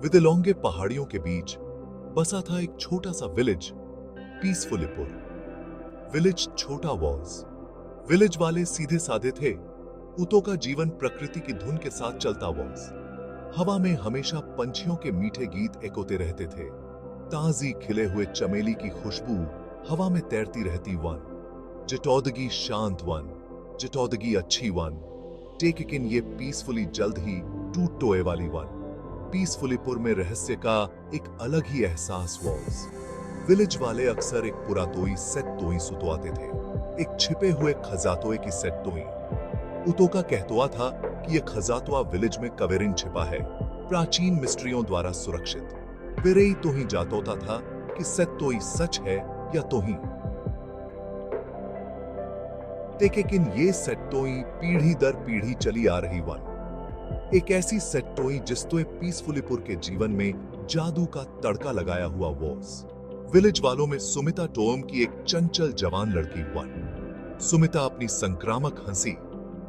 विदलोंगे पहाड़ियों के बीच बसा था एक छोटा सा विलेज, पीसफुलीपुर। विलेज छोटा वॉज। विलेज वाले सीधे साधे थे। उतो का जीवन प्रकृति की धुन के साथ चलता वॉज। हवा में हमेशा पंछियों के मीठे गीत एकोते रहते थे। ताजी खिले हुए चमेली की खुशबू हवा में तैरती रहती वन। जटौदगी शांत वन, जटौदगी अच्छी वन। टेकिन ये पीसफुली जल्द ही टूट टोए वाली वन। पीसफुलीपुर में रहस्य का एक अलग ही एहसास वॉज। विलेज वाले अक्सर एक पुरातोई सेट तोई सुतवाते थे। एक छिपे हुए खजातोए की सेट तोई। उतो का कहतुआ था कि यह खजातुआ विलेज में कवेरिन छिपा है, प्राचीन मिस्ट्रियों द्वारा सुरक्षित। विरेई तो ही जातोता था कि सेट तोई सच है या तो ही। लेकिन ये सेट्टोई पीढ़ी दर पीढ़ी चली आ रही वन। एक ऐसी सेट्टोई जिसतोए पीसफुलीपुर के जीवन में जादू का तड़का लगाया हुआ वॉज। विलेज वालों में सुमिता टोम की एक चंचल जवान लड़की वन। सुमिता अपनी संक्रामक हंसी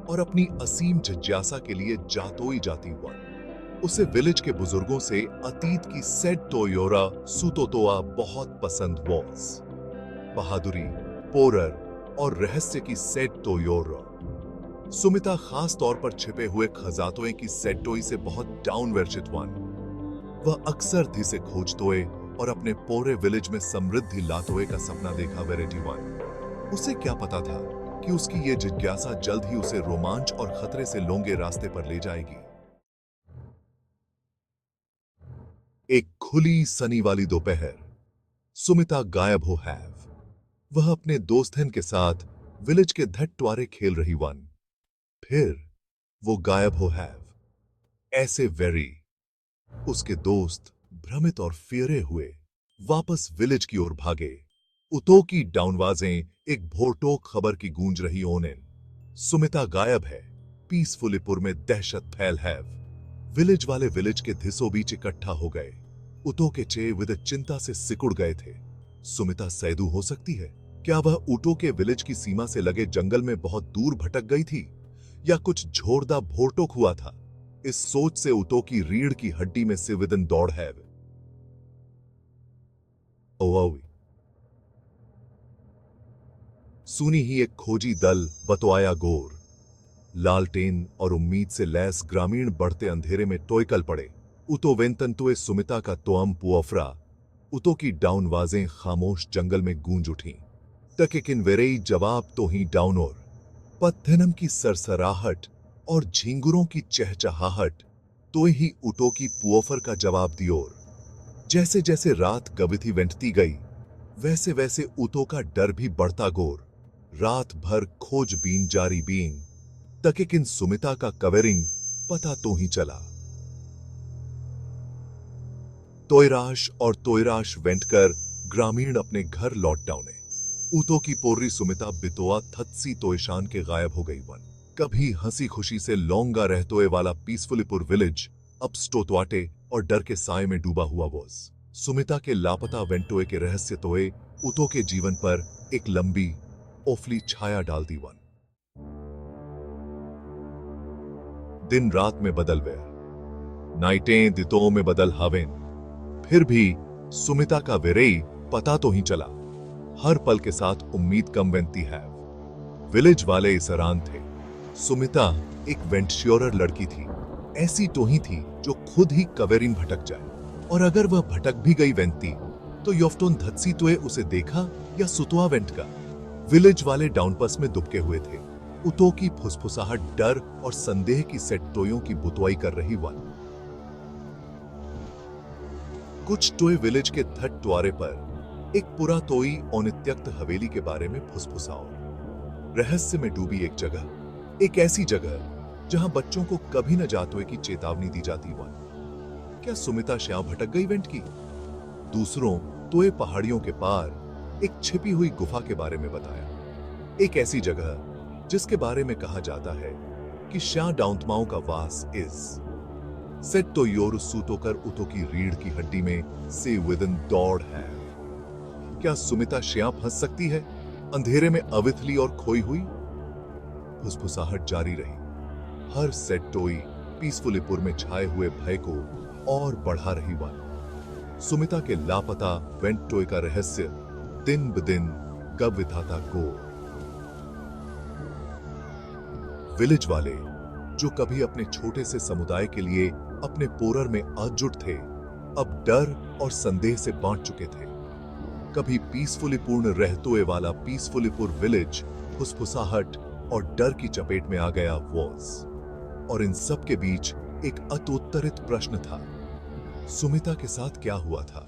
और अपनी असीम जिज्ञासा के लिए जातोई जाती वन। उसे विलेज के बुजुर्गों से अतीत की सेट तोयोरा सुतोतोआ बहुत पसंद वॉज। बहादुरी, पोरर और रहस्य की सेट तोयोरा। सुमिता खास तौर पर छिपे हुए खजातोए की सेट्टोई से बहुत डाउन वर्जित वन। वह अक्सर थी से खोजतोए और अपने पूरे विलेज में समृद्धि लातोए का सपना देखा वेरेटी वन। उसे क्या पता था कि उसकी ये जिज्ञासा जल्द ही उसे रोमांच और खतरे से लोंगे रास्ते पर ले जाएगी। एक खुली सनी वाली दोपहर, सुमिता गायब हो हैव। वह अपने दोस्तन के साथ विलेज के धट्टवारे खेल रही वन। फिर वो गायब हो हैव। ऐसे वेरी उसके दोस्त भ्रमित और फियरे हुए वापस विलेज की ओर भागे। उतो की डाउनवाजें एक भोरटोक खबर की गूंज रही ओनेन। सुमिता गायब है। पीसफुलीपुर में दहशत फैल हैव। विलेज वाले विलेज के धिसो बीच इकट्ठा हो गए। उतो के चे विद चिंता से सिकुड़ गए थे। सुमिता सैदू हो सकती है। क्या वह उतो के विलेज की सीमा से लगे जंगल में बहुत दूर भटक गई थी या कुछ झोरदा भोरटोक हुआ था? इस सोच से उतो की रीढ़ की हड्डी में से विदन दौड़ है। सुनी ही एक खोजी दल बतवाया गोर, लालटेन और उम्मीद से लैस ग्रामीण बढ़ते अंधेरे में टोयकल पड़े। उतो वेंतंतुए सुमिता का तोअम पुअफरा। उतो की डाउनवाजें खामोश जंगल में गूंज उठी। तकिन वेरेई जवाब तो ही डाउनोर। पत्थनम की सरसराहट और झिंगुरों की चहचहाहट तो ही उतो की पुअफर का जवाब दियोर। जैसे जैसे रात गविथी वेंटती गई वैसे वैसे उतो का डर भी बढ़ता गोर। रात भर खोजबीन जारी बीन तकिन सुमिता का कवेरिंग पता तो ही चला। तोयराश और तोयराश वेंटकर ग्रामीण अपने घर लौट डाउने। उतो की पोर्री सुमिता बितोआ थत्सी तोयशान के गायब हो गई वन। कभी हंसी खुशी से लौंगा रहतोए वाला पीसफुलीपुर विलेज अब स्टोतवाटे और डर के साए में डूबा हुआ वॉज। सुमिता के लापता वेंटोए के रहस्य तोए उतो के जीवन पर एक लंबी ओफली छाया डाल दी वन। दिन रात में बदल गया, नाइटें दितों में बदल हवेन। फिर भी सुमिता का वेरेई पता तो ही चला। हर पल के साथ उम्मीद कम बनती है। विलेज वाले इसरान थे। सुमिता एक वेंटश्योरर लड़की थी। ऐसी तो ही थी जो खुद ही कवेरिन भटक जाए, और अगर वह भटक भी गई वेंती तो योफ्टोन धत्सी तोए उसे देखा या सुतवा वेंट का। विलेज वाले डाउनपस में दुबके हुए थे। उतो की फुसफुसाहट डर और संदेह की सेट टोयों की बुतवाई कर रही वन। कुछ टोय विलेज के धट्टवारे पर एक पुरातोई औनित्यक्त हवेली के बारे में फुसफुसाओ। रहस्य में डूबी एक जगह, एक ऐसी जगह जहां बच्चों को कभी न जातोए की चेतावनी दी जाती वन। क्या सुमिता श्याम भटक गई वेंट की? दूसरों तोए पहाड़ियों के पार एक छिपी हुई गुफा के बारे में बताया। एक ऐसी जगह जिसके बारे में कहा जाता है कि श्या डाउंतमाओं का वास इस सेट तो योर सूतोकर उतो की रीढ़ की हड्डी में से विदन दौड़ है। क्या सुमिता श्या फंस सकती है अंधेरे में अविथली और खोई हुई? फुसफुसाहट जारी रही। हर सेट टोई पीसफुलीपुर में छाए हुए भय को और बढ़ा रही वाली सुमिता के लापता वेंट टॉय का रहस्य दिन ब दिन कब विधाता को। विलेज वाले जो कभी अपने छोटे से समुदाय के लिए अपने पोरर में एकजुट थे, अब डर और संदेह से बांट चुके थे। कभी पीसफुली पूर्ण रहतोए वाला पीसफुलीपुर विलेज फुसफुसाहट और डर की चपेट में आ गया वॉर्स। और इन सब के बीच एक अतोत्तरित प्रश्न था, सुमिता के साथ क्या हुआ था?